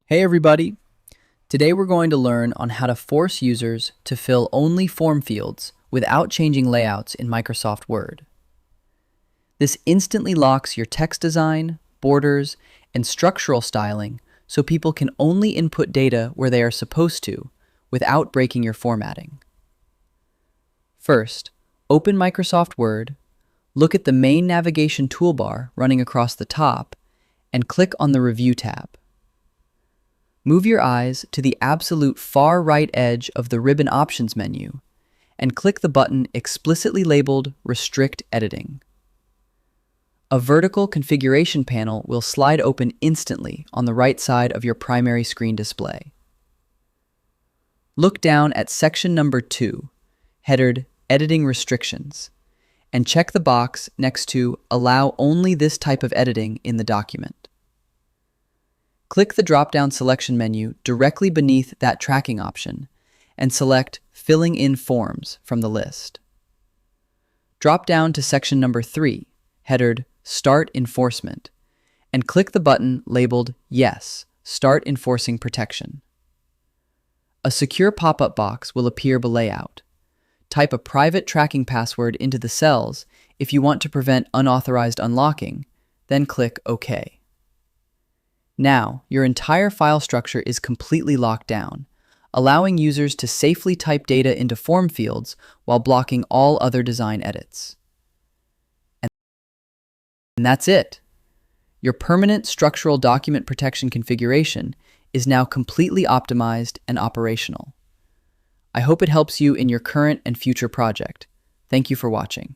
Hey everybody! Today we're going to learn on how to force users to fill only form fields without changing layouts in Microsoft Word. This instantly locks your text design, borders, and structural styling so people can only input data where they are supposed to without breaking your formatting. First, open Microsoft Word, look at the main navigation toolbar running across the top, and click on the Review tab. Move your eyes to the absolute far right edge of the Ribbon Options menu and click the button explicitly labeled Restrict Editing. A vertical configuration panel will slide open instantly on the right side of your primary screen display. Look down at section number 2, headed Editing Restrictions, and check the box next to Allow only this type of editing in the document. Click the drop-down selection menu directly beneath that tracking option and select Filling in Forms from the list. Drop down to section number 3, headed Start Enforcement, and click the button labeled Yes, Start Enforcing Protection. A secure pop-up box will appear below. Type a private tracking password into the cells if you want to prevent unauthorized unlocking, then click OK. Now, your entire file structure is completely locked down, allowing users to safely type data into form fields while blocking all other design edits. And that's it. Your permanent structural document protection configuration is now completely optimized and operational. I hope it helps you in your current and future project. Thank you for watching.